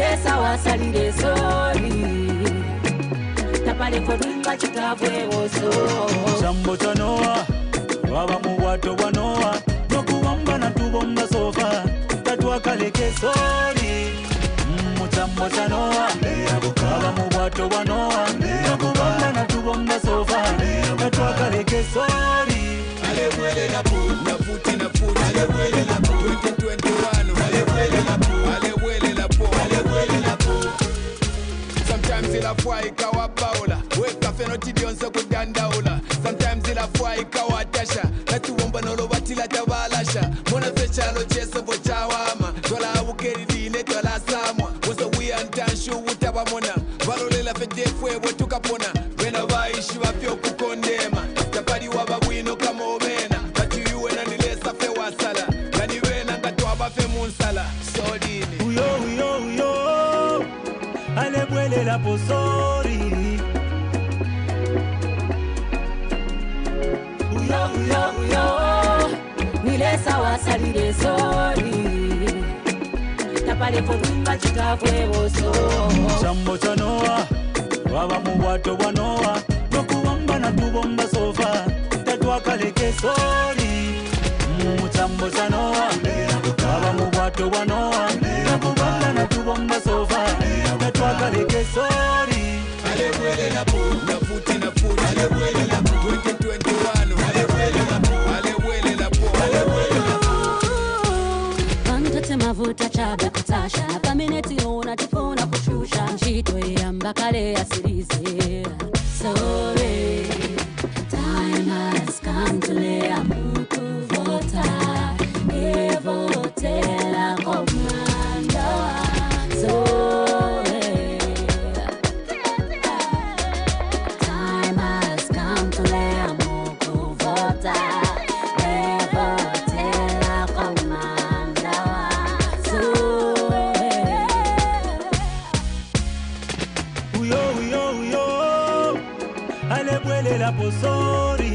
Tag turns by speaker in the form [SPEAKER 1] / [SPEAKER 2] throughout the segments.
[SPEAKER 1] nilesa wasalire sori tapale kodunga chikabwe oso
[SPEAKER 2] Sambo chanoa baba muwato wanoa nokuwamba na tubomba sofa tatwa kaleke sori Mutambo chanoa baba muwato wanoa nokuwamba na tubomba sofa tatwa kaleke sori
[SPEAKER 3] Alewele la pu na futi na futi alewele la pu 2021 alewele la pu alewele la pu alewele la pu Sometimes ila fwa ikawa baula weka feno tidionse kudandaula Sometimes ila fwa ikawa tasha natuwomba nolo watila tabalasha Mona fechalo chese vochawama Tola awukeri dine tola samwa Wasa wiantanshu utaba mona Valolela fedefwe wetukapona Wena vaishi wafyo kukondema Tapari wabawino kama omena Batu yuwe na nilesa fe wasala Gani wena ngatwa bafe munsala Sodini
[SPEAKER 2] Uyo uyo uyo alebwele la posori
[SPEAKER 1] uyo uyo uyo nilesa wasalire sori tapale kodunga chikabwe oso
[SPEAKER 2] Sambo chanoa baba muwato wanoa nokuwamba na tubomba sofa tatwa kaleke sori Mutambo chanoa baba muwato wanoa nokuwamba na tubomba sofa tatwa kaleke sori
[SPEAKER 3] Alewele la pu na futi na futi alewele la pu 2021 alewele la pu alewele la pu alewele la pu
[SPEAKER 1] Vantate mavuta chabe kutasha Kamineti ona tipona kushusha Nchito yamba kale asirize Sorry Time has come to lay a muku vota Evotela komanda Sorry Time has come to lay a muku vota Evotela komanda Sorry
[SPEAKER 2] Uyo uyo uyo alebwele la posori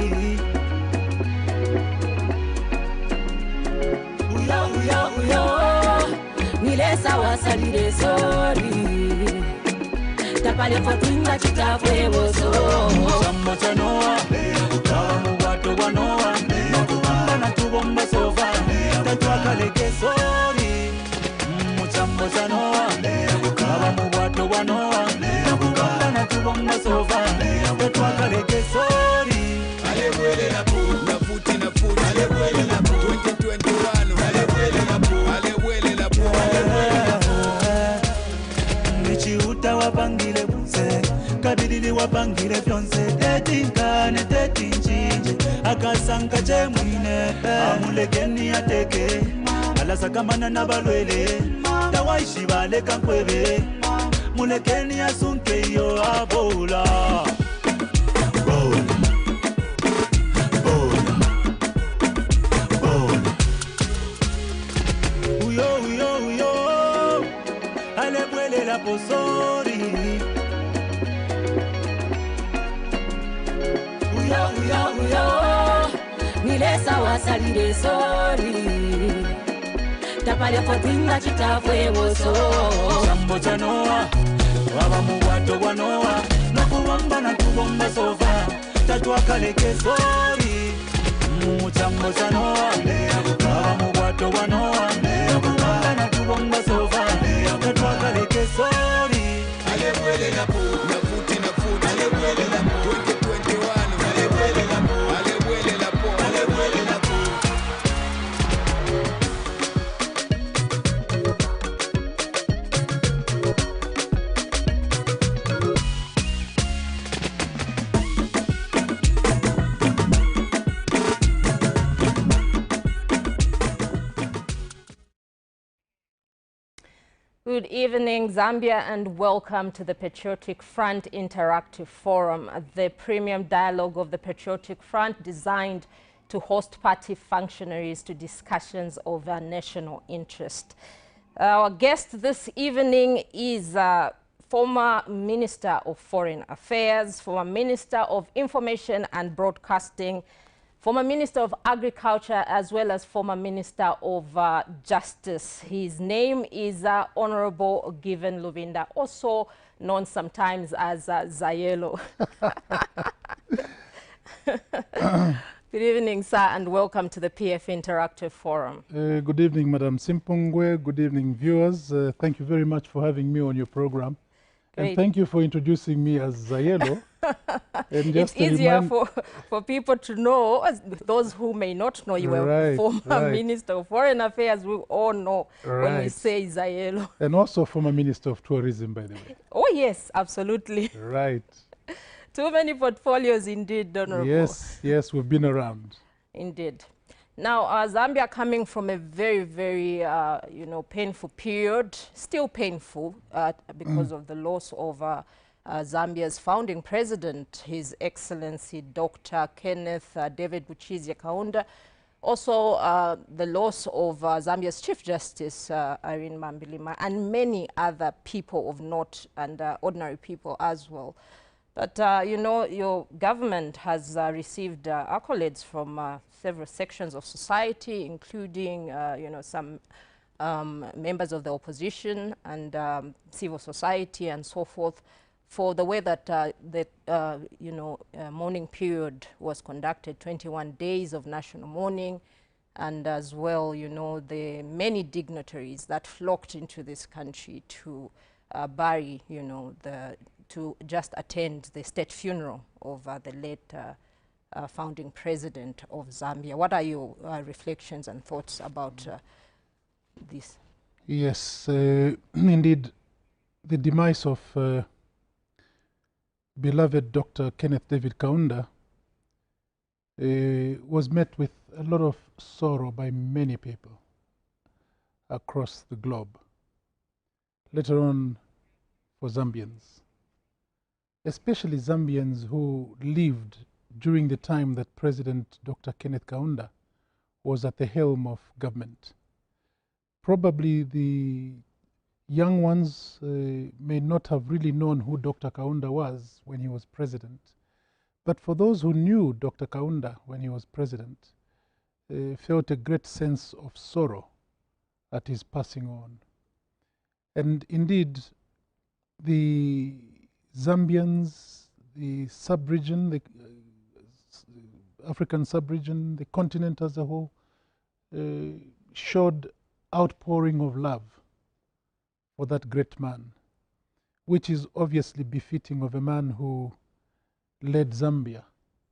[SPEAKER 1] Uyo uyo uyo nilesa wasalire sori tapale kodunga chikabwe oso
[SPEAKER 2] Sambo chanoa baba muwato wanoa nokuwamba na tubomba sofa tatwa kaleke sori Mutambo chanoa baba muwato wanoa nokuwamba na tubomba sofa tatwa kaleke sori
[SPEAKER 3] Alewele la pu na futi na futi alewele la pu 2021 alewele la pu alewele la pu alewele la pu
[SPEAKER 2] Nichiuta wapangile bunse kabidili wapangile fyonse tetinkane tetinchinje akasanka chemwine amulekeni ateke alasakamana na balwele tawaishi baleka nkwebe mulekeni asunke iyo abola Bola Bola Bola Uyo uyo uyo alebwele la posori
[SPEAKER 1] Uyo uyo uyo nilesa wasalire sori tapale kodunga chikabwe oso
[SPEAKER 2] Sambo chanoa baba muwato wanoa nokuwamba na tubomba sofa tatwa kaleke sori Mutambo chanoa baba muwato wanoa nokuwamba na tubomba sofa tatwa kaleke sori
[SPEAKER 3] Alewele la pu na futi na futi alewele la pu 2021 alewele la pu alewele la pu alewele la pu
[SPEAKER 4] Good evening, Zambia, and welcome to the Patriotic Front Interactive Forum, the premium dialogue of the Patriotic Front designed to host party functionaries to discussions over national interest. Our guest this evening is former Minister of Foreign Affairs, former Minister of Information and Broadcasting, former Minister of Agriculture as well as former Minister of Justice. His name is Honorable Given Lubinda, also known sometimes as Zayelo. Good evening, sir, and welcome to the PF Interactive Forum.
[SPEAKER 5] Good evening, Madam Simpongwe. Good evening, viewers. Thank you very much for having me on your program.
[SPEAKER 4] Great.
[SPEAKER 5] And thank you for introducing me as Zayelo. And
[SPEAKER 4] it's easier for people to know, those who may not know you were former Minister of Foreign Affairs, we all know when we say Zayelo.
[SPEAKER 5] And also former Minister of Tourism, by the way.
[SPEAKER 4] Oh, yes, absolutely.
[SPEAKER 5] Right.
[SPEAKER 4] Too many portfolios indeed, Honorable.
[SPEAKER 5] Yes, yes, we've been around.
[SPEAKER 4] Indeed. Now, Zambia coming from a very, very, painful period, still painful because of the loss of Zambia's founding president, His Excellency Dr. Kenneth David Buchizya Kaunda. Also, the loss of Zambia's Chief Justice, Irene Mambilima, and many other people of note and ordinary people as well. But, your government has received accolades from several sections of society, including, some members of the opposition and civil society and so forth, for the way that the mourning period was conducted, 21 days of national mourning, and as well, the many dignitaries that flocked into this country to bury, to just attend the state funeral of the late founding president of Zambia. What are your reflections and thoughts about this?
[SPEAKER 5] Yes, indeed, the demise of beloved Dr. Kenneth David Kaunda was met with a lot of sorrow by many people across the globe, later on for Zambians, especially Zambians who lived during the time that President Dr. Kenneth Kaunda was at the helm of government. Probably the young ones may not have really known who Dr. Kaunda was when he was president. But for those who knew Dr. Kaunda when he was president, felt a great sense of sorrow at his passing on. And indeed, the Zambians, the sub-region, the African sub-region, the continent as a whole, showed outpouring of love for that great man, which is obviously befitting of a man who led Zambia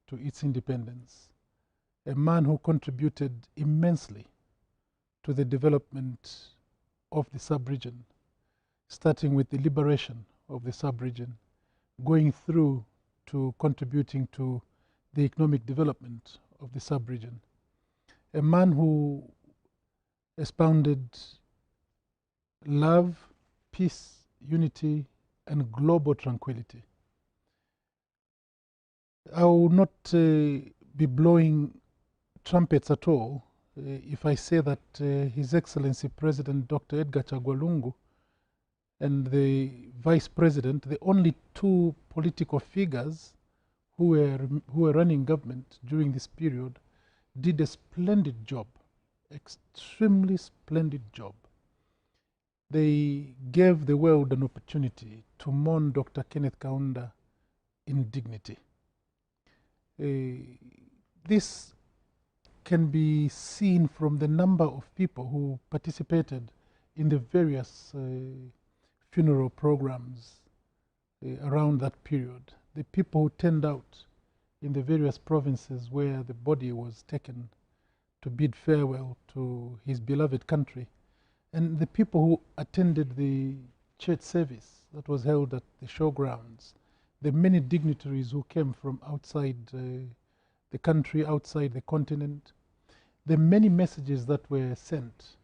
[SPEAKER 5] to its independence, a man who contributed immensely to the development of the sub-region, starting with the liberation of the sub-region, going through to contributing to the economic development of the sub-region. A man who expounded love, peace, unity, and global tranquility. I will not be blowing trumpets at all if I say that His Excellency President Dr. Edgar Chagwa Lungu and the Vice President, the only two political figures who were running government during this period, did a splendid job, extremely splendid job. They gave the world an opportunity to mourn Dr. Kenneth Kaunda in dignity. This can be seen from the number of people who participated in the various funeral programs around that period. The people who turned out in the various provinces where the body was taken to bid farewell to his beloved country, and the people who attended the church service that was held at the showgrounds, the many dignitaries who came from outside the country, outside the continent, the many messages that were sent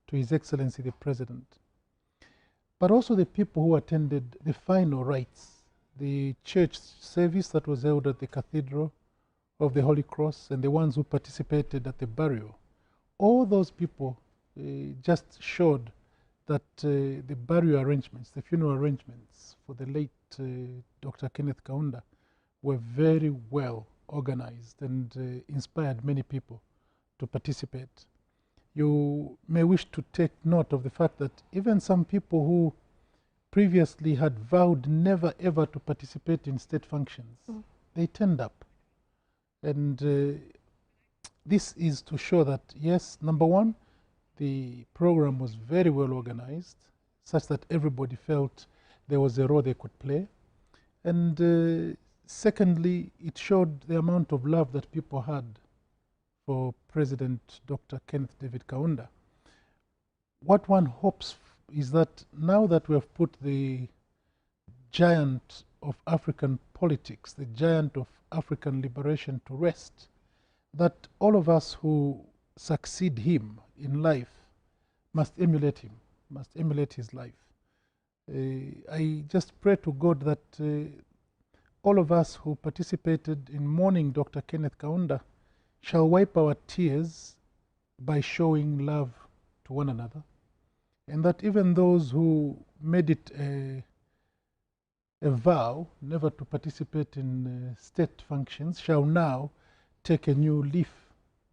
[SPEAKER 5] to His Excellency the President, but also the people who attended the final rites, the church service that was held at the Cathedral of the Holy Cross, and the ones who participated at the burial. All those people just showed that the burial arrangements, the funeral arrangements for the late Dr. Kenneth Kaunda were very well organized and inspired many people to participate. You may wish to take note of the fact that even some people who previously had vowed never ever to participate in state functions, they turned up. And this is to show that, yes, number one, the program was very well organized, such that everybody felt there was a role they could play. And secondly, it showed the amount of love that people had for President Dr. Kenneth David Kaunda. What one hopes is that now that we have put the giant of African politics, the giant of African liberation to rest, that all of us who succeed him in life must emulate him, must emulate his life. I just pray to God that all of us who participated in mourning Dr. Kenneth Kaunda shall wipe our tears by showing love to one another, and that even those who made it a vow never to participate in state functions shall now take a new leaf.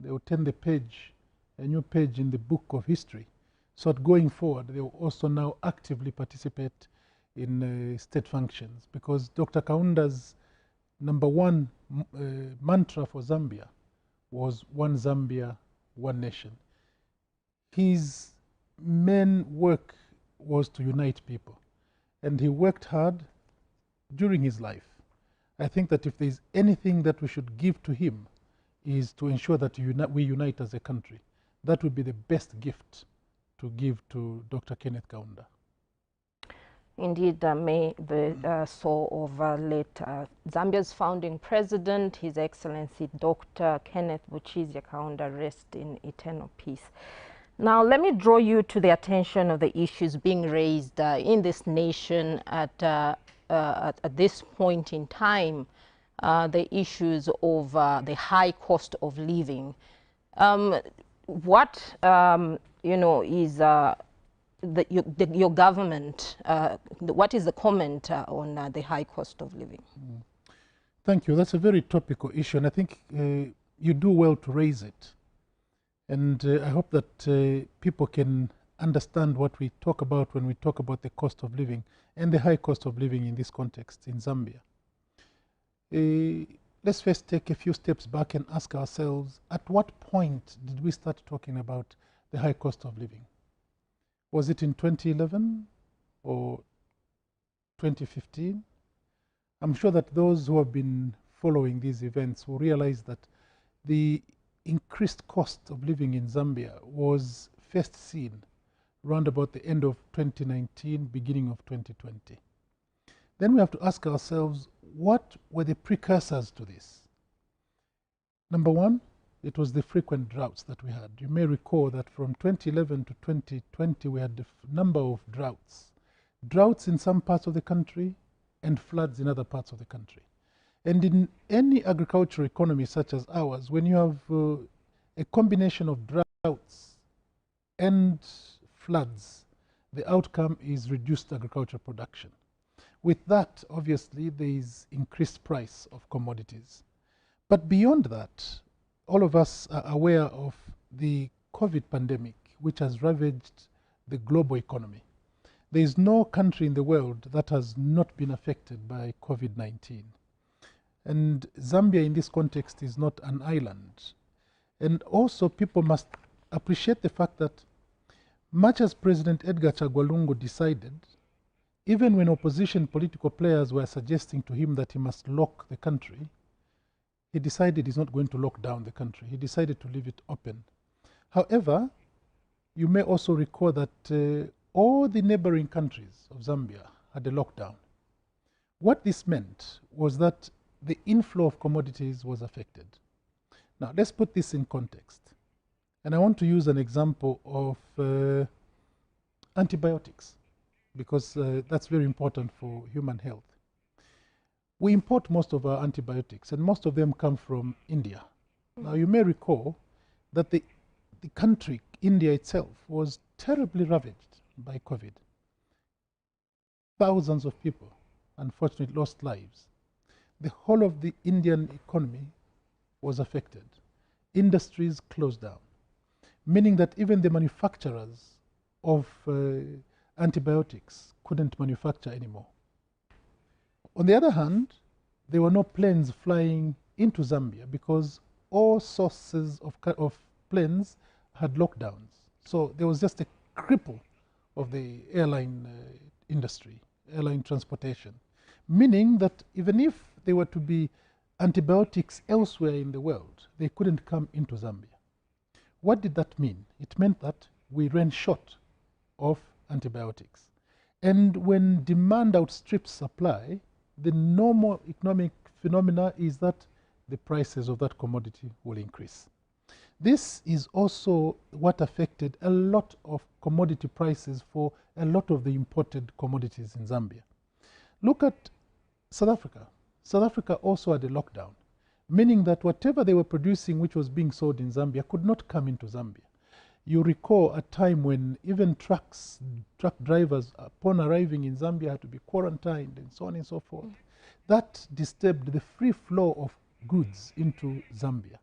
[SPEAKER 5] They will turn the page, a new page in the book of history, so that going forward they will also now actively participate in state functions, because Dr. Kaunda's number one mantra for Zambia was one Zambia, one nation. His main work was to unite people, and he worked hard during his life. I think that if there's anything that we should give to him is to ensure that we unite as a country. That would be the best gift to give to Dr. Kenneth Kaunda.
[SPEAKER 4] Indeed, may the soul of late Zambia's founding president, His Excellency Dr. Kenneth Buchizya Kaunda, rest in eternal peace. Now, let me draw you to the attention of the issues being raised in this nation at this point in time, the issues of the high cost of living. What you know is your government? What is the comment on the high cost of living?
[SPEAKER 5] Thank you. That's a very topical issue, and I think you do well to raise it. And I hope that people can understand what we talk about when we talk about the cost of living and the high cost of living in this context in Zambia. Let's first take a few steps back and ask ourselves, at what point did we start talking about the high cost of living? Was it in 2011 or 2015? I'm sure that those who have been following these events will realize that the increased cost of living in Zambia was first seen round about the end of 2019, beginning of 2020. Then we have to ask ourselves, what were the precursors to this? Number one, it was the frequent droughts that we had. You may recall that from 2011 to 2020, we had a number of droughts. Droughts in some parts of the country and floods in other parts of the country. And in any agricultural economy such as ours, when you have a combination of droughts and floods, the outcome is reduced agricultural production. With that, obviously, there is increased price of commodities. But beyond that, all of us are aware of the COVID pandemic, which has ravaged the global economy. There is no country in the world that has not been affected by COVID-19. And Zambia in this context is not an island. And also people must appreciate the fact that much as President Edgar Chagwa Lungu decided, even when opposition political players were suggesting to him that he must lock the country, he decided he's not going to lock down the country. He decided to leave it open. However, you may also recall that all the neighboring countries of Zambia had a lockdown. What this meant was that the inflow of commodities was affected. Now, let's put this in context. And I want to use an example of antibiotics, because that's very important for human health. We import most of our antibiotics, and most of them come from India. Now, you may recall that the country, India itself, was terribly ravaged by COVID. Thousands of people, unfortunately, lost lives. The whole of the Indian economy was affected. Industries closed down, meaning that even the manufacturers of antibiotics couldn't manufacture anymore. On the other hand, there were no planes flying into Zambia because all sources of planes had lockdowns. So there was just a cripple of the airline industry, airline transportation, meaning that even if there were to be antibiotics elsewhere in the world, they couldn't come into Zambia. What did that mean? It meant that we ran short of antibiotics. And when demand outstrips supply, the normal economic phenomena is that the prices of that commodity will increase. This is also what affected a lot of commodity prices for a lot of the imported commodities in Zambia. Look at South Africa. South Africa also had a lockdown, meaning that whatever they were producing which was being sold in Zambia could not come into Zambia. You recall a time when even truck drivers, upon arriving in Zambia, had to be quarantined and so on and so forth. That disturbed the free flow of goods into Zambia.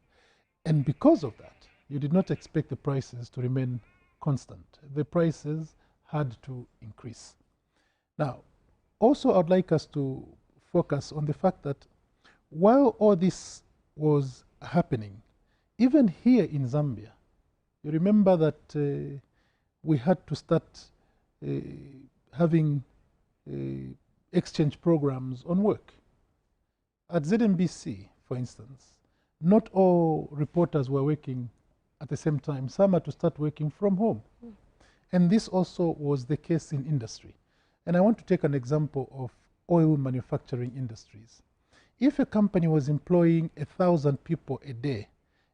[SPEAKER 5] And because of that, you did not expect the prices to remain constant. The prices had to increase. Now, also I'd like us to focus on the fact that while all this was happening, even here in Zambia, you remember that we had to start having exchange programs on work. At ZNBC, for instance, not all reporters were working at the same time. Some had to start working from home. And this also was the case in industry. And I want to take an example of oil manufacturing industries. If a company was employing 1,000 people a day,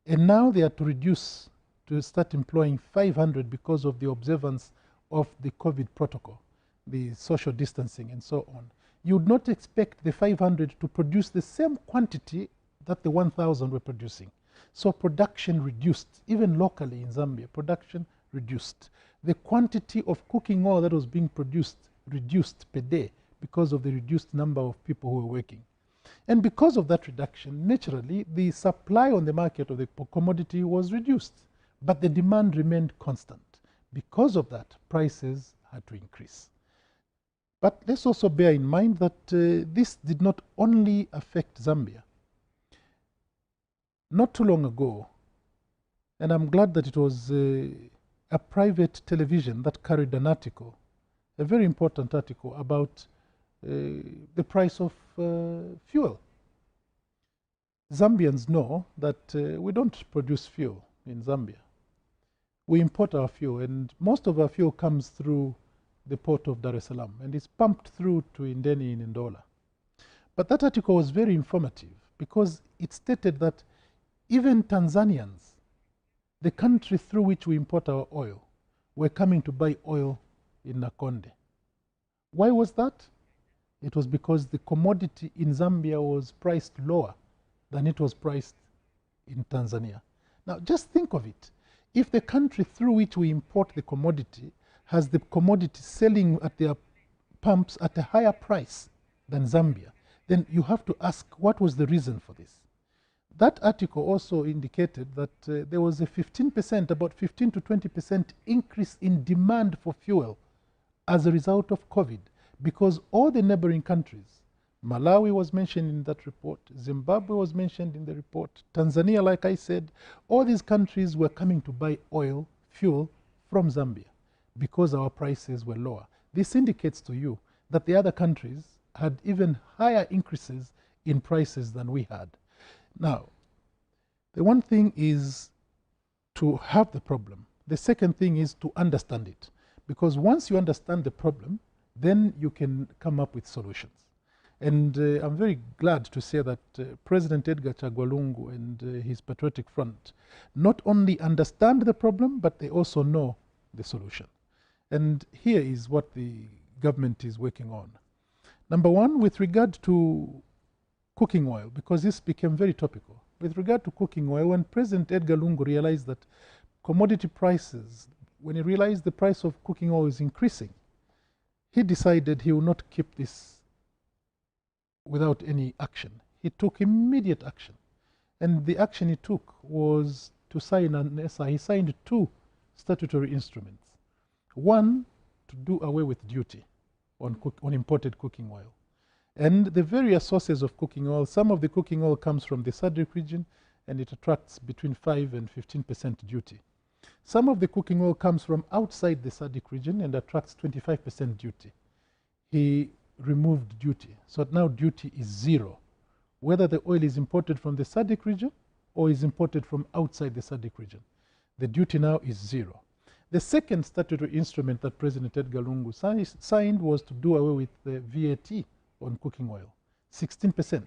[SPEAKER 5] and now they are to reduce to start employing 500 because of the observance of the COVID protocol, the social distancing and so on, you would not expect the 500 to produce the same quantity that the 1,000 were producing. So production reduced, even locally in Zambia, production reduced. The quantity of cooking oil that was being produced reduced per day because of the reduced number of people who were working. And because of that reduction, naturally, the supply on the market of the commodity was reduced, but the demand remained constant. Because of that, prices had to increase. But let's also bear in mind that this did not only affect Zambia. Not too long ago, and I'm glad that it was a private television that carried an article, a very important article about the price of fuel. Zambians know that we don't produce fuel in Zambia. We import our fuel, and most of our fuel comes through the port of Dar es Salaam and is pumped through to Indeni in Ndola. But that article was very informative because it stated that even Tanzanians, the country through which we import our oil, were coming to buy oil in Nakonde. Why was that? It was because the commodity in Zambia was priced lower than it was priced in Tanzania. Now just think of it. If the country through which we import the commodity has the commodity selling at their pumps at a higher price than Zambia, then you have to ask what was the reason for this. That article also indicated that there was a 15%, about 15 to 20% increase in demand for fuel as a result of COVID, because all the neighboring countries, Malawi was mentioned in that report, Zimbabwe was mentioned in the report, Tanzania, like I said, all these countries were coming to buy oil, fuel from Zambia because our prices were lower. This indicates to you that the other countries had even higher increases in prices than we had. Now, the one thing is to have the problem. The second thing is to understand it. Because once you understand the problem, then you can come up with solutions. And I'm very glad to say that President Edgar Chagwa Lungu and his Patriotic Front not only understand the problem, but they also know the solution. And here is what the government is working on. Number one, with regard to cooking oil, because this became very topical. With regard to cooking oil, when President Edgar Lungu realized that commodity prices, when he realized the price of cooking oil is increasing, he decided he will not keep this without any action. He took immediate action. And the action he took was to sign an SI. He signed 2 statutory instruments. One, to do away with duty on imported cooking oil. And the various sources of cooking oil, some of the cooking oil comes from the SADC region, and it attracts between 5 and 15% duty. Some of the cooking oil comes from outside the SADC region and attracts 25% duty. He removed duty. So now duty is 0, whether the oil is imported from the SADC region or is imported from outside the SADC region. The duty now is 0. The second statutory instrument that President Edgar Lungu signed was to do away with the VAT on cooking oil, 16%.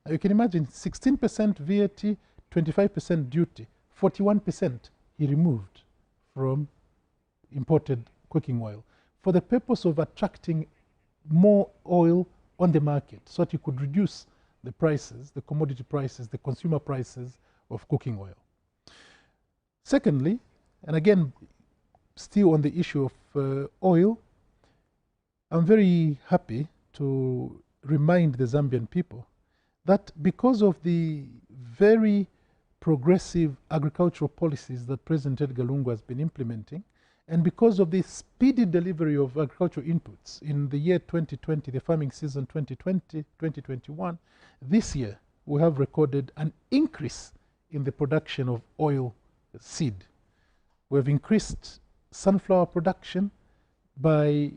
[SPEAKER 5] Now you can imagine 16% VAT, 25% duty, 41% he removed from imported cooking oil for the purpose of attracting more oil on the market so that he could reduce the prices, the commodity prices, the consumer prices of cooking oil. Secondly, and again, still on the issue of oil, I'm very happy to remind the Zambian people that because of the very progressive agricultural policies that President Edgar Lungu has been implementing, and because of the speedy delivery of agricultural inputs in the year 2020, the farming season 2020-2021, this year we have recorded an increase in the production of oil seed. We have increased sunflower production by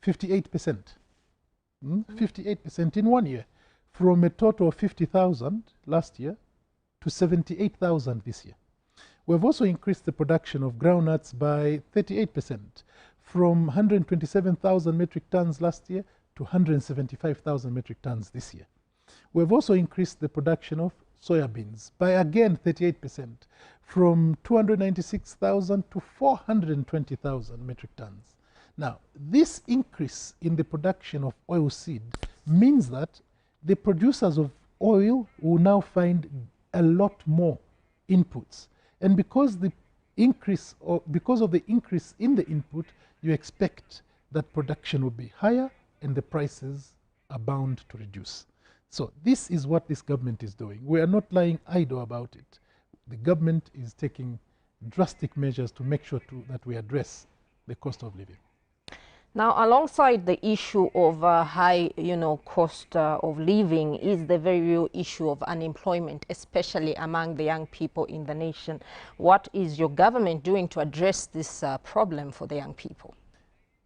[SPEAKER 5] 58%. 58% in 1 year, from a total of 50,000 last year to 78,000 this year. We have also increased the production of groundnuts by 38%, from 127,000 metric tons last year to 175,000 metric tons this year. We have also increased the production of soybeans by again 38%, from 296,000 to 420,000 metric tons. Now, this increase in the production of oilseed means that the producers of oil will now find a lot more inputs. And because of the increase in the input, you expect that production will be higher and the prices are bound to reduce. So this is what this government is doing. We are not lying idle about it. The government is taking drastic measures to make sure that we address the cost of living.
[SPEAKER 4] Now, alongside the issue of high, cost of living is the very real issue of unemployment, especially among the young people in the nation. What is your government doing to address this problem for the young people?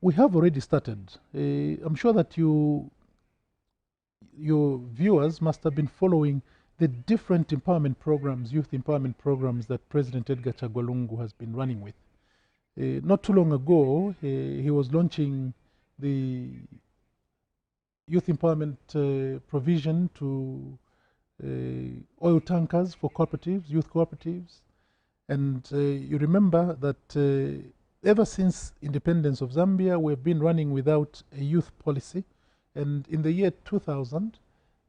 [SPEAKER 5] We have already started. I'm sure that your viewers must have been following the different empowerment programs, youth empowerment programs that President Edgar Chagwa Lungu has been running with. Not too long ago, he was launching the youth empowerment provision to oil tankers for cooperatives, youth cooperatives. And you remember that ever since independence of Zambia, we've been running without a youth policy. And in the year 2000,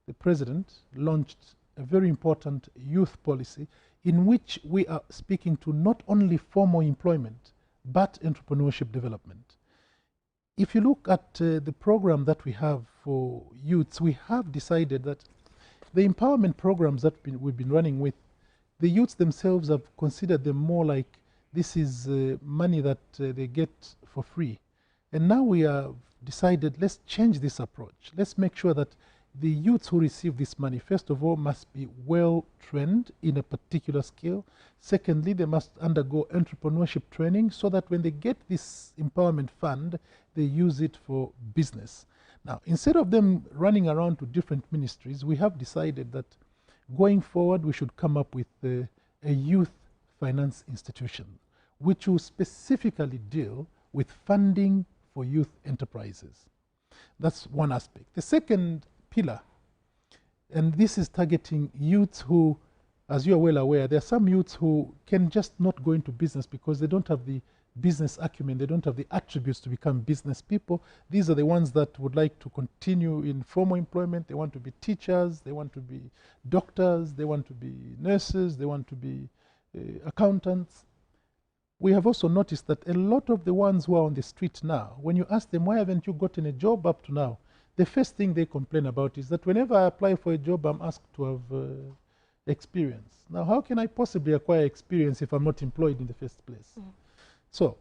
[SPEAKER 5] the president launched a very important youth policy in which we are speaking to not only formal employment, but entrepreneurship development. If you look at the program that we have for youths, we have decided that the empowerment programs that we've been running with, the youths themselves have considered them more like this is money that they get for free. And now we have decided, let's change this approach. Let's make sure that the youths who receive this money, first of all, must be well trained in a particular skill. Secondly, they must undergo entrepreneurship training so that when they get this empowerment fund, they use it for business. Now, instead of them running around to different ministries, we have decided that going forward, we should come up with a youth finance institution, which will specifically deal with funding for youth enterprises. That's one aspect. The second pillar, and this is targeting youths who, as you are well aware, there are some youths who can just not go into business because they don't have the business acumen, they don't have the attributes to become business people. These are the ones that would like to continue in formal employment. They want to be teachers, they want to be doctors, they want to be nurses, they want to be accountants. We have also noticed that a lot of the ones who are on the street now, when you ask them, why haven't you gotten a job up to now? The first thing they complain about is that whenever I apply for a job, I'm asked to have experience. Now, how can I possibly acquire experience if I'm not employed in the first place? So,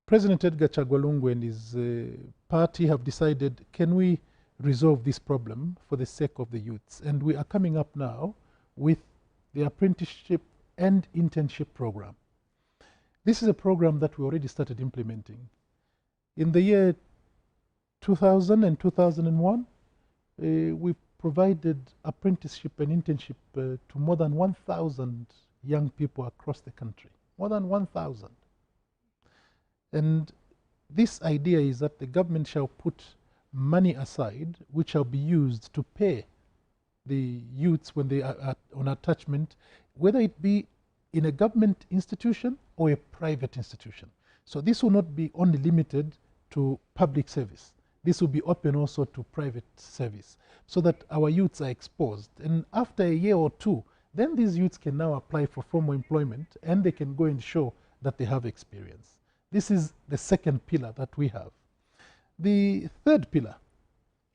[SPEAKER 5] President Edgar Chagwa and his party have decided, can we resolve this problem for the sake of the youths? And we are coming up now with the apprenticeship and internship program. This is a program that we already started implementing. In the year 2000 and 2001, we provided apprenticeship and internship to more than 1,000 young people across the country. More than 1,000. And this idea is that the government shall put money aside, which shall be used to pay the youths when they are on attachment, whether it be in a government institution or a private institution. So this will not be only limited to public service. This will be open also to private service, so that our youths are exposed. And after a year or two, then these youths can now apply for formal employment and they can go and show that they have experience. This is the second pillar that we have. The third pillar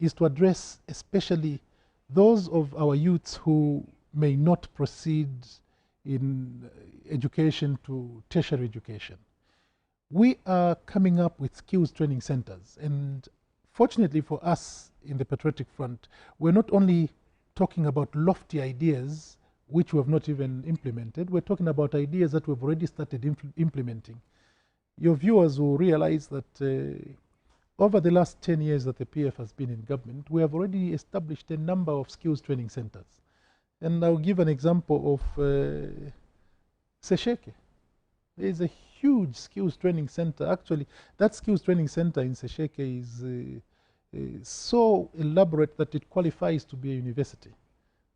[SPEAKER 5] is to address especially those of our youths who may not proceed in education to tertiary education. We are coming up with skills training centers, and fortunately for us in the Patriotic Front, we're not only talking about lofty ideas which we have not even implemented, we're talking about ideas that we've already started implementing. Your viewers will realize that over the last 10 years that the PF has been in government, we have already established a number of skills training centers. And I'll give an example of Sesheke. There is a huge skills training center. Actually, that skills training center in Sesheke is so elaborate that it qualifies to be a university.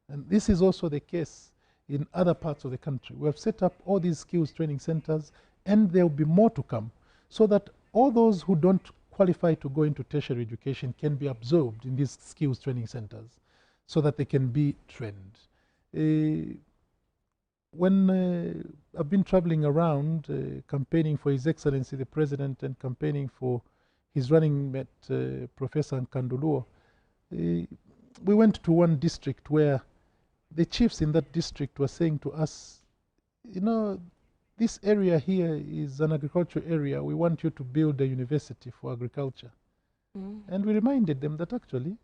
[SPEAKER 5] And this is also the case in other parts of the country. We have set up all these skills training centers, and there will be more to come, so that all those who don't qualify to go into tertiary education can be absorbed in these skills training centers so that they can be trained. When I've been traveling around campaigning for His Excellency the President and campaigning for his running mate, Professor Nkanduluo, we went to one district where the chiefs in that district were saying to us, you know, this area here is an agricultural area. We want you to build a university for agriculture. And we reminded them that actually,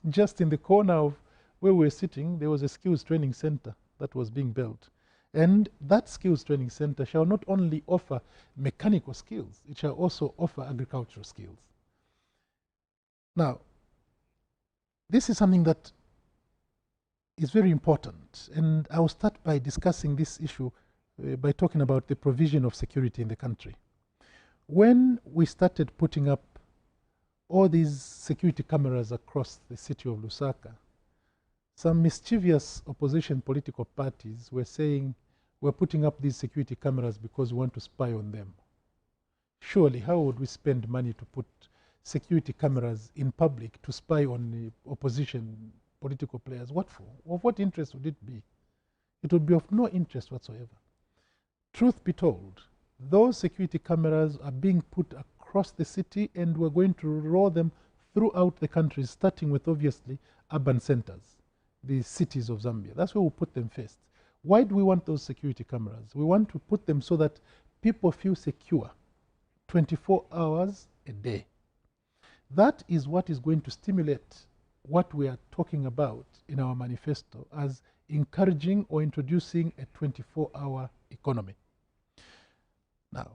[SPEAKER 5] just in the corner of where we were sitting, there was a skills training center that was being built. And that skills training center shall not only offer mechanical skills, it shall also offer agricultural skills. Now, this is something that is very important. And I will start by discussing this issue by talking about the provision of security in the country. When we started putting up all these security cameras across the city of Lusaka, some mischievous opposition political parties were saying we're putting up these security cameras because we want to spy on them. Surely, how would we spend money to put security cameras in public to spy on the opposition political players? What for? Of what interest would it be? It would be of no interest whatsoever. Truth be told, those security cameras are being put across the city, and we're going to roll them throughout the country, starting with obviously urban centers, the cities of Zambia. That's where we'll put them first. Why do we want those security cameras? We want to put them so that people feel secure 24 hours a day. That is what is going to stimulate what we are talking about in our manifesto as encouraging or introducing a 24-hour economy. Now,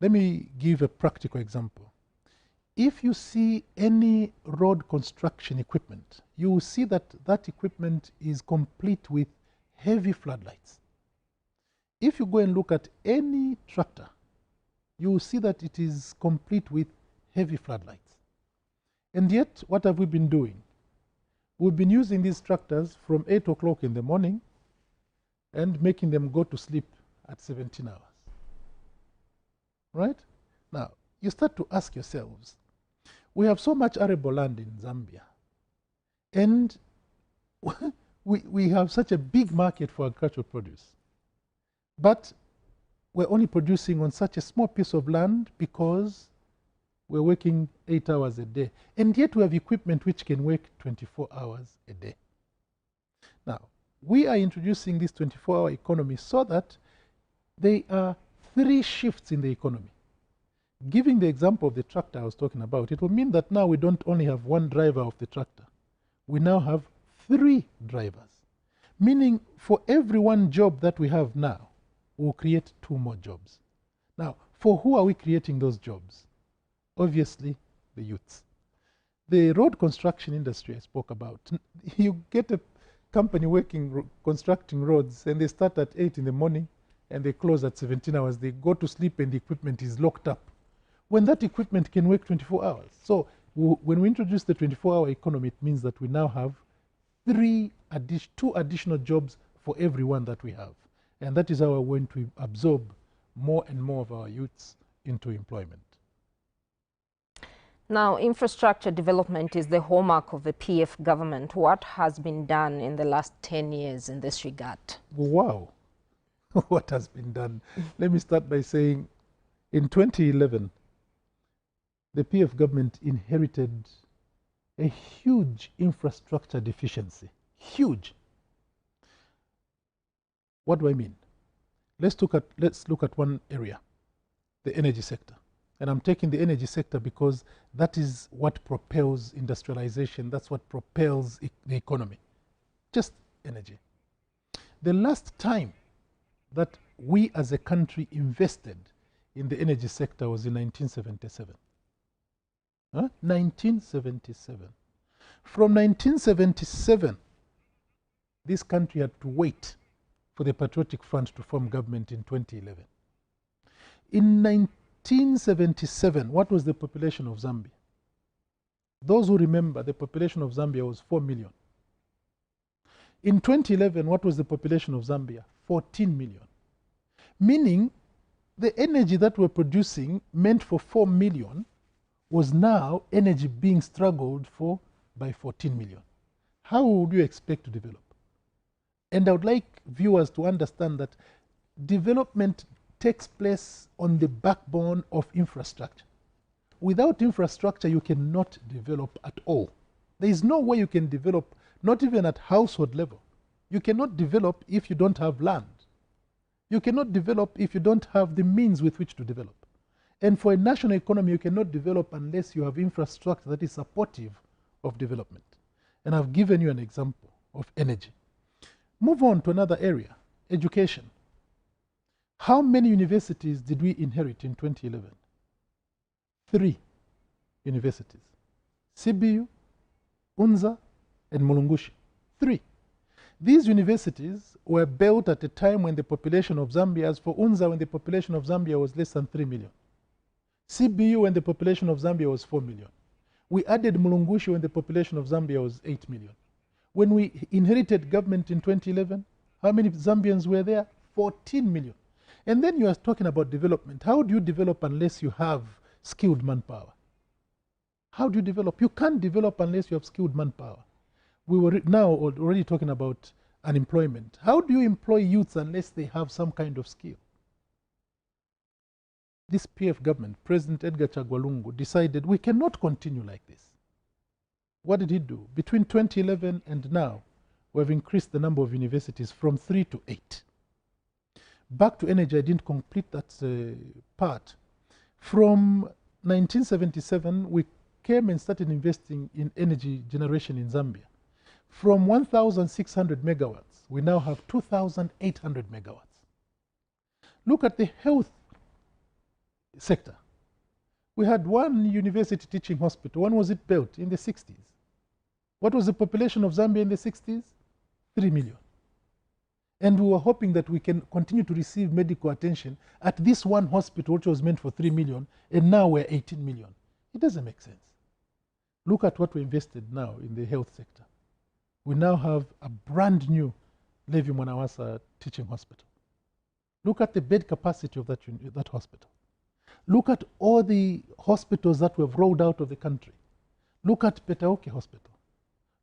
[SPEAKER 5] let me give a practical example. If you see any road construction equipment, you will see that that equipment is complete with heavy floodlights. If you go and look at any tractor, you will see that it is complete with heavy floodlights. And yet, what have we been doing? We've been using these tractors from 8 o'clock in the morning and making them go to sleep at 17 hours. Right? Now, you start to ask yourselves, we have so much arable land in Zambia, and we have such a big market for agricultural produce, but we're only producing on such a small piece of land because we're working 8 hours a day, and yet we have equipment which can work 24 hours a day. Now, we are introducing this 24-hour economy so that there are 3 shifts in the economy. Giving the example of the tractor I was talking about, it will mean that now we don't only have 1 driver of the tractor. We now have 3 drivers. Meaning for every 1 job that we have now, we'll create 2 more jobs. Now, for who are we creating those jobs? Obviously, the youths. The road construction industry I spoke about. You get a company constructing roads, and they start at 8 in the morning and they close at 17 hours. They go to sleep and the equipment is locked up. When that equipment can work 24 hours. So when we introduce the 24-hour economy, it means that we now have 2 additional jobs for everyone that we have. And that is how we're going to absorb more and more of our youths into employment.
[SPEAKER 4] Now, infrastructure development is the hallmark of the PF government. What has been done in the last 10 years in this regard?
[SPEAKER 5] Wow. What has been done? Let me start by saying in 2011, the PF government inherited a huge infrastructure deficiency. Huge. What do I mean? Let's look at one area, the energy sector. And I'm taking the energy sector because that is what propels industrialization. That's what propels the economy. Just energy. The last time that we as a country invested in the energy sector was in 1977. 1977. From 1977, this country had to wait for the Patriotic Front to form government in 2011. In 1977, what was the population of Zambia? Those who remember, the population of Zambia was 4 million. In 2011, what was the population of Zambia? 14 million. Meaning, the energy that we're producing meant for 4 million was now energy being struggled for by 14 million. How would you expect to develop? And I would like viewers to understand that development takes place on the backbone of infrastructure. Without infrastructure, you cannot develop at all. There is no way you can develop, not even at household level. You cannot develop if you don't have land. You cannot develop if you don't have the means with which to develop. And for a national economy, you cannot develop unless you have infrastructure that is supportive of development. And I've given you an example of energy. Move on to another area, education. How many universities did we inherit in 2011? 3 universities. CBU, UNZA, and Mulungushi. 3. These universities were built at a time when the population of Zambia, as for UNZA, when the population of Zambia was less than 3 million. CBU, when the population of Zambia was 4 million. We added Mulungushi when the population of Zambia was 8 million. When we inherited government in 2011, how many Zambians were there? 14 million. And then you are talking about development. How do you develop unless you have skilled manpower? How do you develop? You can't develop unless you have skilled manpower. We were now already talking about unemployment. How do you employ youths unless they have some kind of skill? This PF government, President Edgar Chagwa Lungu, decided we cannot continue like this. What did he do? Between 2011 and now, we have increased the number of universities from 3 to 8. Back to energy, I didn't complete that part. From 1977, we came and started investing in energy generation in Zambia. From 1,600 megawatts, we now have 2,800 megawatts. Look at the health sector. We had 1 university teaching hospital. When was it built? In the 60s. What was the population of Zambia in the 60s? 3 million. And we were hoping that we can continue to receive medical attention at this one hospital, which was meant for 3 million, and now we're 18 million. It doesn't make sense. Look at what we invested now in the health sector. We now have a brand new Levi Mwanawasa teaching hospital. Look at the bed capacity of that hospital. Look at all the hospitals that we've rolled out of the country. Look at Petaoke Hospital.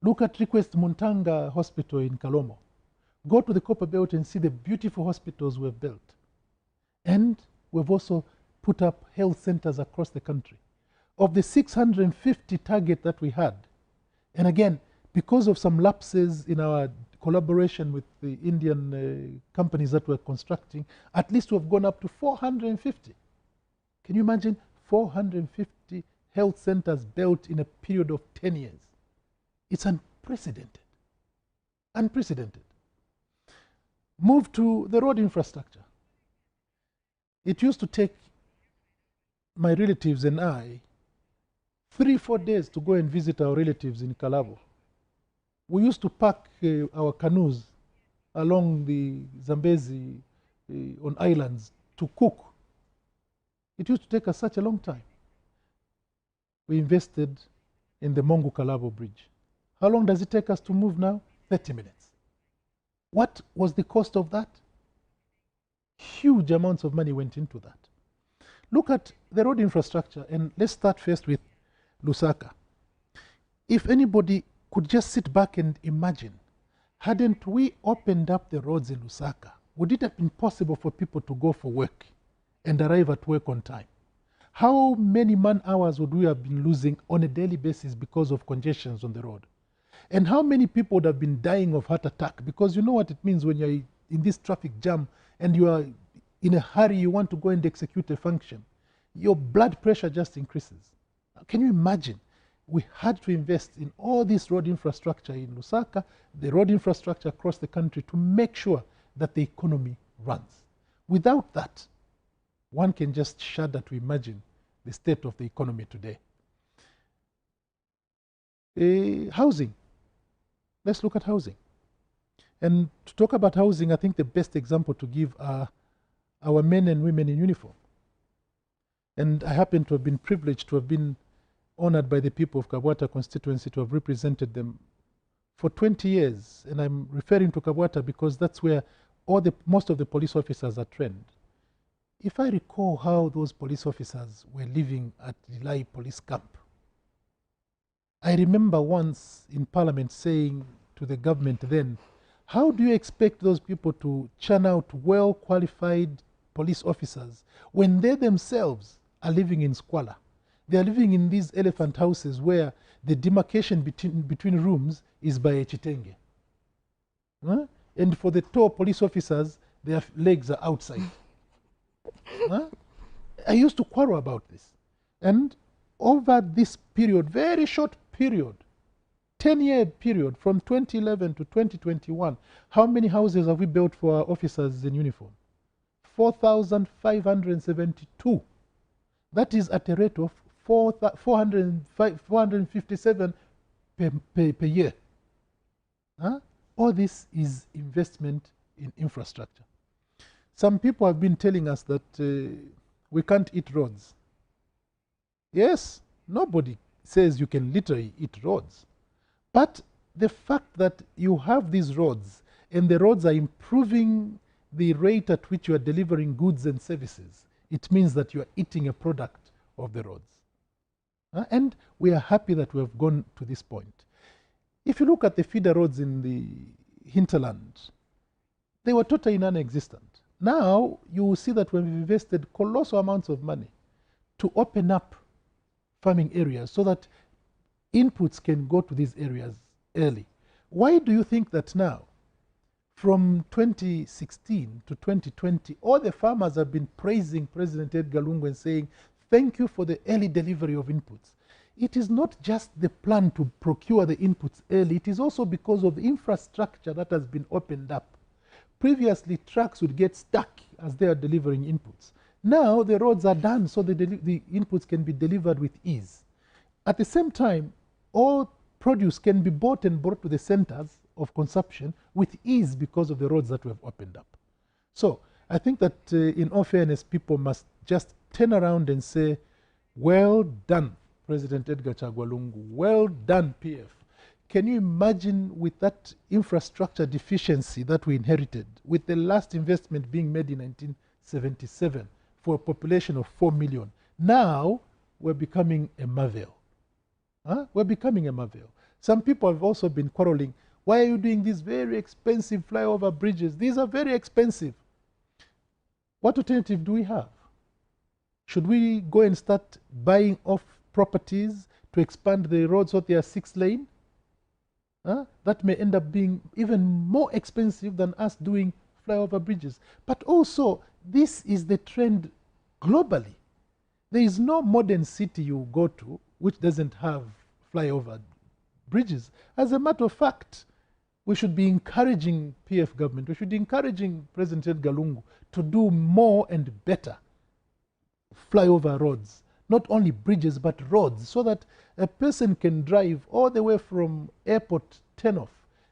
[SPEAKER 5] Look at Request Muntanga Hospital in Kalomo. Go to the Copper Belt and see the beautiful hospitals we've built. And we've also put up health centers across the country. Of the 650 target that we had, and again, because of some lapses in our collaboration with the Indian companies that were constructing, at least we have gone up to 450. Can you imagine 450 health centers built in a period of 10 years? It's unprecedented. Unprecedented. Move to the road infrastructure. It used to take my relatives and I 3-4 days to go and visit our relatives in Kalabo. We used to park our canoes along the Zambezi on islands to cook. It used to take us such a long time. We invested in the Mongu Kalabo Bridge. How long does it take us to move now? 30 minutes. What was the cost of that? Huge amounts of money went into that. Look at the road infrastructure, and let's start first with Lusaka. If anybody could just sit back and imagine, hadn't we opened up the roads in Lusaka, would it have been possible for people to go for work and arrive at work on time? How many man-hours would we have been losing on a daily basis because of congestions on the road? And how many people would have been dying of heart attack? Because you know what it means when you're in this traffic jam and you are in a hurry, you want to go and execute a function. Your blood pressure just increases. Can you imagine? We had to invest in all this road infrastructure in Lusaka, the road infrastructure across the country, to make sure that the economy runs. Without that, one can just shudder to imagine the state of the economy today. Housing. Let's look at housing. And to talk about housing, I think the best example to give are our men and women in uniform. And I happen to have been privileged to have been honored by the people of Kabwata constituency to have represented them for 20 years. And I'm referring to Kabwata because that's where most of the police officers are trained. If I recall how those police officers were living at Lilai police camp, I remember once in Parliament saying to the government then, how do you expect those people to churn out well-qualified police officers when they themselves are living in squalor? They are living in these elephant houses where the demarcation between rooms is by a chitenge. And for the tall police officers, their legs are outside. I used to quarrel about this. And over this period, very short period, 10-year period, from 2011 to 2021, how many houses have we built for our officers in uniform? 4,572. That is at a rate of 457 per year. All this is investment in infrastructure. Some people have been telling us that we can't eat roads. Yes, nobody says you can literally eat roads. But the fact that you have these roads and the roads are improving the rate at which you are delivering goods and services, it means that you are eating a product of the roads. And we are happy that we have gone to this point. If you look at the feeder roads in the hinterland, they were totally non-existent. Now you will see that we've invested colossal amounts of money to open up farming areas so that inputs can go to these areas early. Why do you think that now, from 2016 to 2020, all the farmers have been praising President Edgar Lungu and saying, thank you for the early delivery of inputs? It is not just the plan to procure the inputs early, it is also because of the infrastructure that has been opened up. Previously, trucks would get stuck as they are delivering inputs. Now the roads are done so the inputs can be delivered with ease. At the same time, all produce can be bought and brought to the centers of consumption with ease because of the roads that we have opened up. So I think that in all fairness, people must just turn around and say, well done, President Edgar Chagwa Lungu, well done, PF. Can you imagine with that infrastructure deficiency that we inherited, with the last investment being made in 1977 for a population of 4 million, now we're becoming a marvel. We're becoming a marvel. Some people have also been quarreling, why are you doing these very expensive flyover bridges? These are very expensive. What alternative do we have? Should we go and start buying off properties to expand the roads so they are 6-lane? that may end up being even more expensive than us doing flyover bridges. But also, this is the trend globally. There is no modern city you go to which doesn't have flyover bridges. As a matter of fact, we should be encouraging PF government, we should be encouraging President Edgar Lungu to do more and better flyover roads. Not only bridges, but roads, so that a person can drive all the way from airport turnoff.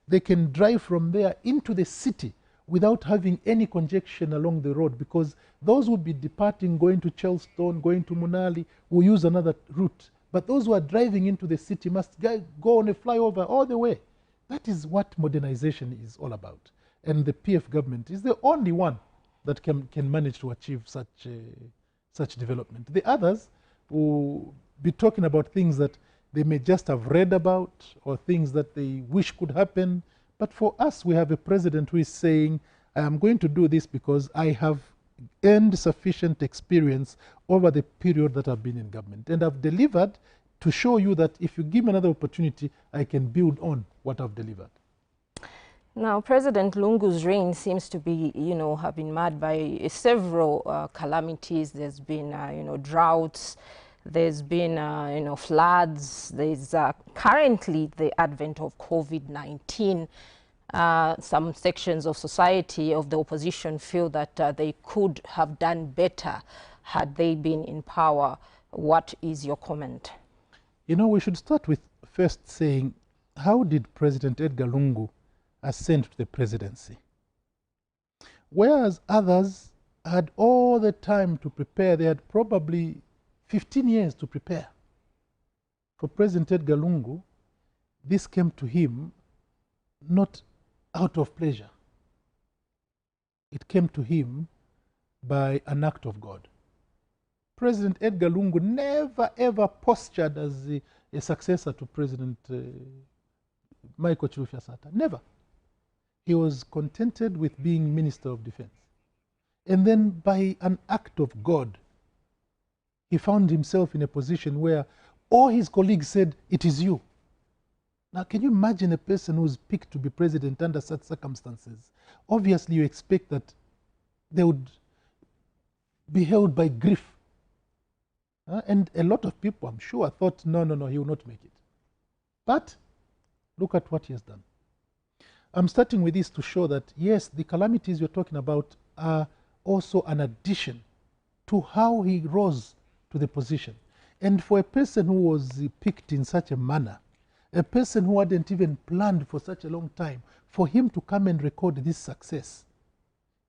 [SPEAKER 5] They can drive from there into the city without having any congestion along the road, because those will be departing, going to Charleston, going to Munali, will use another route. But those who are driving into the city must go on a flyover all the way. That is what modernization is all about. And the PF government is the only one that can manage to achieve such development. The others will be talking about things that they may just have read about or things that they wish could happen. But for us, we have a president who is saying, I am going to do this because I have earned sufficient experience over the period that I've been in government. And I've delivered to show you that if you give me another opportunity, I can build on what I've delivered.
[SPEAKER 4] Now, President Lungu's reign seems to be, have been marred by several calamities. There's been, droughts. There's been, floods. There's currently the advent of COVID-19. Some sections of society, of the opposition, feel that they could have done better had they been in power. What is your comment?
[SPEAKER 5] We should start with first saying, how did President Edgar Lungu ascend to the presidency? Whereas others had all the time to prepare, they had probably 15 years to prepare. For President Edgar Lungu, this came to him not out of pleasure. It came to him by an act of God. President Edgar Lungu never ever postured as a successor to President Michael Chilufya Sata. Never. He was contented with being Minister of Defense. And then by an act of God, he found himself in a position where all his colleagues said, it is you. Now, can you imagine a person who's picked to be president under such circumstances? Obviously, you expect that they would be held by grief. And a lot of people, I'm sure, thought, no, he will not make it. But look at what he has done. I'm starting with this to show that, yes, the calamities you're talking about are also an addition to how he rose to the position. And for a person who was picked in such a manner, a person who hadn't even planned for such a long time, for him to come and record this success,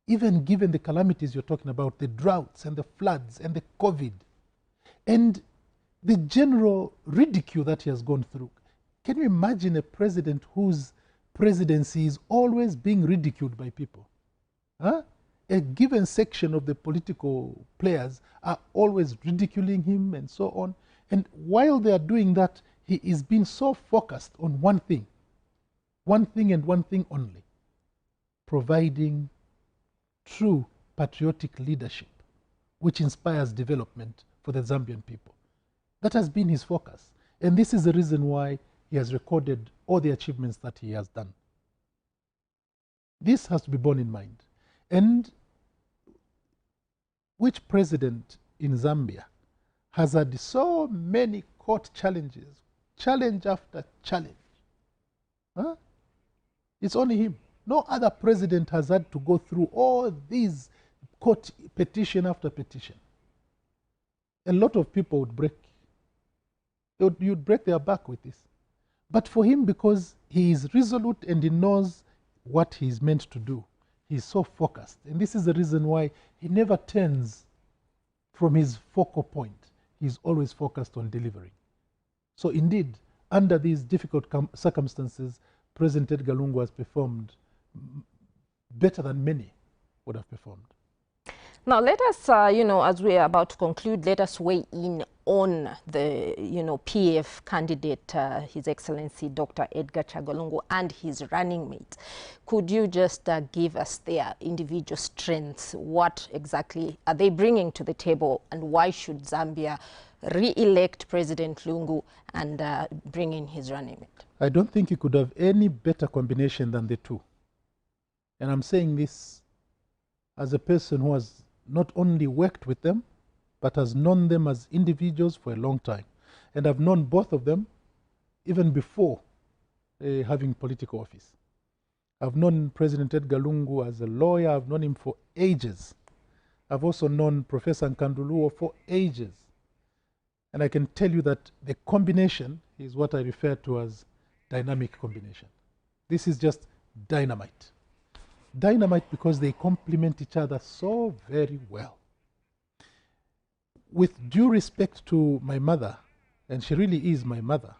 [SPEAKER 5] even given the calamities you're talking about, the droughts and the floods and the COVID, and the general ridicule that he has gone through. Can you imagine a president whose presidency is always being ridiculed by people? A given section of the political players are always ridiculing him and so on. And while they are doing that, he is being so focused on one thing and one thing only: providing true patriotic leadership, which inspires development for the Zambian people. That has been his focus. And this is the reason why he has recorded all the achievements that he has done. This has to be borne in mind. And which president in Zambia has had so many court challenges, challenge after challenge? It's only him. No other president has had to go through all these court petition after petition. A lot of people would break. You'd break their back with this. But for him, because he is resolute and he knows what he is meant to do, he's so focused. And this is the reason why he never turns from his focal point. He's always focused on delivering. So indeed, under these difficult circumstances, President Edgar Lungu has performed better than many would have performed.
[SPEAKER 4] Now, let us, as we are about to conclude, let us weigh in on the, PF candidate, His Excellency Dr. Edgar Chagwa Lungu, and his running mate. Could you just give us their individual strengths? What exactly are they bringing to the table, and why should Zambia re-elect President Lungu and bring in his running mate?
[SPEAKER 5] I don't think you could have any better combination than the two. And I'm saying this as a person who has not only worked with them, but has known them as individuals for a long time. And I've known both of them even before having political office. I've known President Edgar Lungu as a lawyer. I've known him for ages. I've also known Professor Nkanduluo for ages. And I can tell you that the combination is what I refer to as dynamic combination. This is just dynamite. Dynamite because they complement each other so very well. With due respect to my mother, and she really is my mother,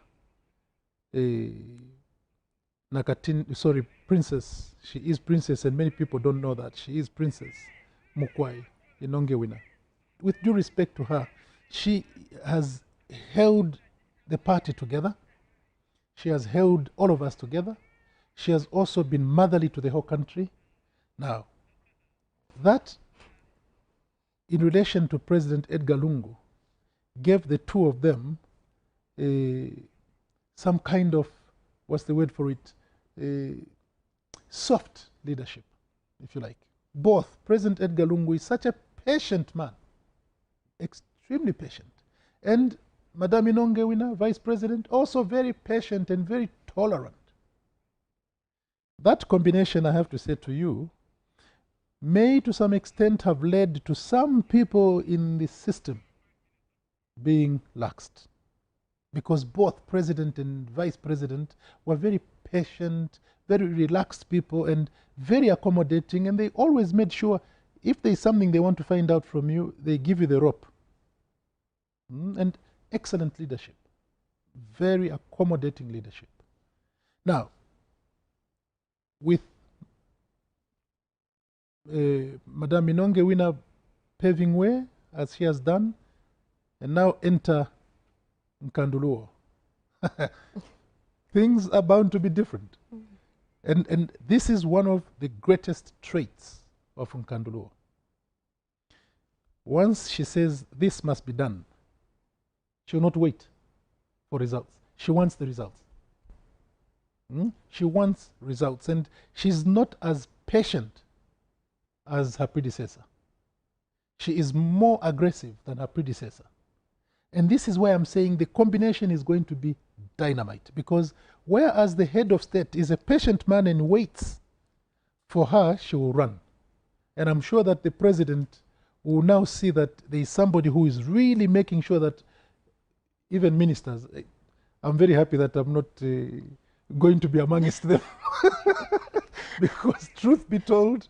[SPEAKER 5] Princess, she is Princess, and many people don't know that. She is Princess Mukwai Inongewina. With due respect to her, she has held the party together. She has held all of us together. She has also been motherly to the whole country. Now, that in relation to President Edgar Lungu gave the two of them some kind of, what's the word for it, soft leadership, if you like. Both. President Edgar Lungu is such a patient man, extremely patient. And Madame Inongewina, Vice President, also very patient and very tolerant. That combination, I have to say to you, may to some extent have led to some people in the system being laxed. Because both President and Vice President were very patient, very relaxed people and very accommodating, and they always made sure if there's something they want to find out from you, they give you the rope. And excellent leadership, very accommodating leadership. Now, with Madame Inongewina paving way, as she has done, and now enter Nkanduluo. Things are bound to be different. And this is one of the greatest traits of Nkanduluo. Once she says this must be done, she will not wait for results. She wants the results. She wants results, and she's not as patient as her predecessor. She is more aggressive than her predecessor. And this is why I'm saying the combination is going to be dynamite, because whereas the head of state is a patient man and waits for her, she will run. And I'm sure that the president will now see that there is somebody who is really making sure that even ministers, I'm very happy that I'm not going to be amongst them. Because truth be told,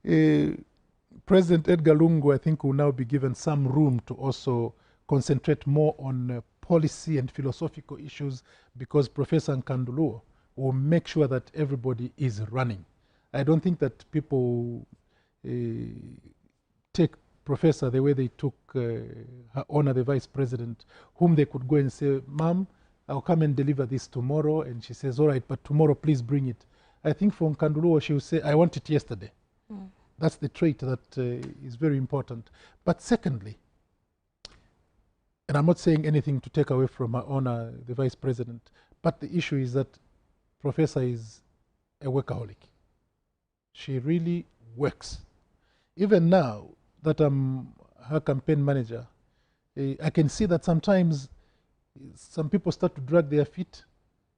[SPEAKER 5] President Edgar Lungu, I think, will now be given some room to also concentrate more on policy and philosophical issues, because Professor Nkanduluo will make sure that everybody is running. I don't think that people take Professor the way they took Her Honor the Vice President, whom they could go and say, Ma'am, I'll come and deliver this tomorrow. And she says, all right, but tomorrow please bring it. I think for Nkanduluo, she will say, I want it yesterday. That's the trait that is very important. But secondly, and I'm not saying anything to take away from Her Honor the Vice President, but the issue is that Professor is a workaholic. She really works. Even now that I'm her campaign manager, I can see that sometimes some people start to drag their feet,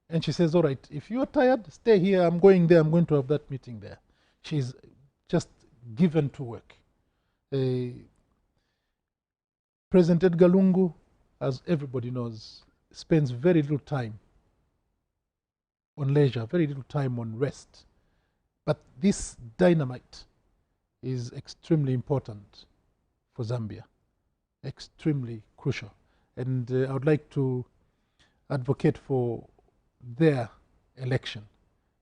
[SPEAKER 5] and she says, all right, if you're tired, stay here, I'm going there, I'm going to have that meeting there. She's just given to work. President Edgar Lungu, as everybody knows, spends very little time on leisure, very little time on rest. But this dynamite is extremely important for Zambia, extremely crucial. And I would like to advocate for their election,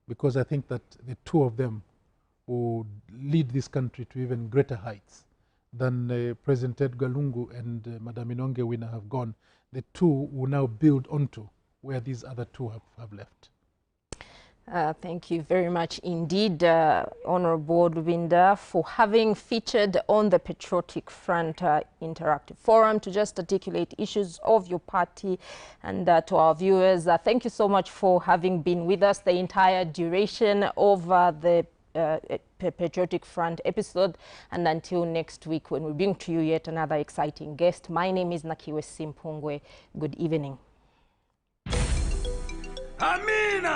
[SPEAKER 5] because I think that the two of them will lead this country to even greater heights than President Edgar Lungu and Madame Inongewina have gone. The two will now build onto where these other two have left.
[SPEAKER 4] Thank you very much indeed, Honorable Lubinda, for having featured on the Patriotic Front Interactive Forum to just articulate issues of your party. And to our viewers, thank you so much for having been with us the entire duration of the Patriotic Front episode. And until next week, when we bring to you yet another exciting guest, my name is Nakiwe Simpungwe. Good evening.
[SPEAKER 2] Amina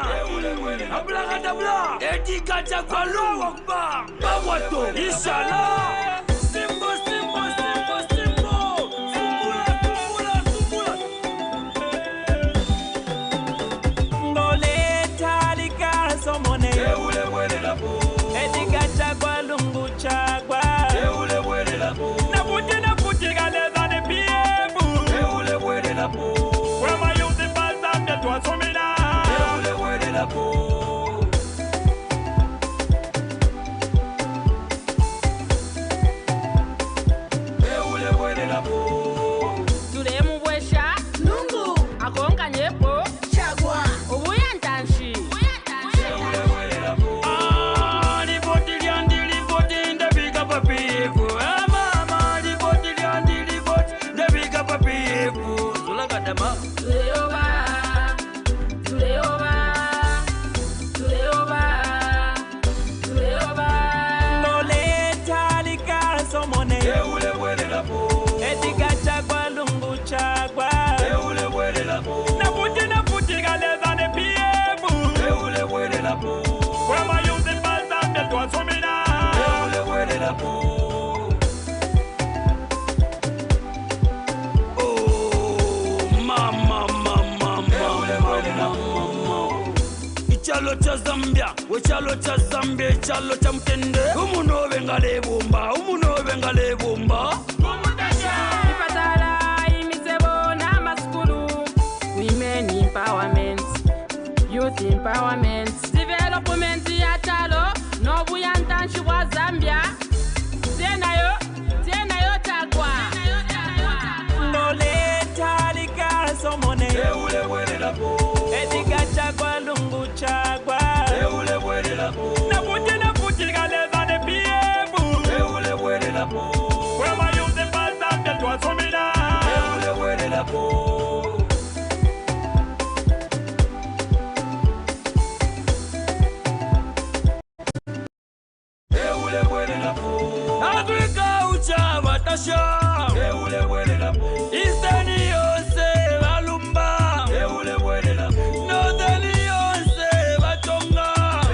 [SPEAKER 2] Abla Dabla Etika Jakwalo Wakba Bawato Inshallah Simbo Simbo Simbo Simbo Sumbula Sumbula Ngole Talika Somone Eule Wele Labu Etika Jakwalungu Chagwa Eule Wele Labu Naputi Galeza de Piebu Eule Wele Labu Wama Yuzi Balsam de Tuasomina Chalo cha Zambia, we chalo cha Zambia, chalo cha mtende. Umuno bengale bomba, umuno bengale bomba.
[SPEAKER 6] Ipatala imisebo na maskulu. Women empowerment, youth empowerment, development ya chalo. No buyantanshi wa Zambia. Tena yo chagwa.
[SPEAKER 2] Ngole talika somone. Eule wele la bo. Edika chagwa lungu chagwa. Eule wele la bo. Naputi galeza de piebu. Eule wele la bo. Wema yuze balsam de tuasomina. Eule wele la bo. Eule wele la bo. Afrika ucha batasha. Eule wele la bo. Istani yose balumba. Eule wele la bo. Northern yose batonga.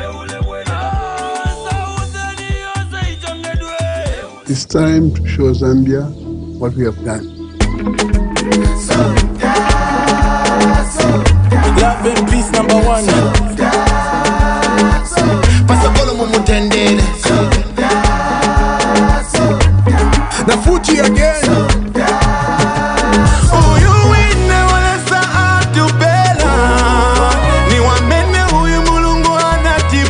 [SPEAKER 2] Eule wele la bo. Southern yose ichongedwe.
[SPEAKER 7] It's time to show Zambia what we have done.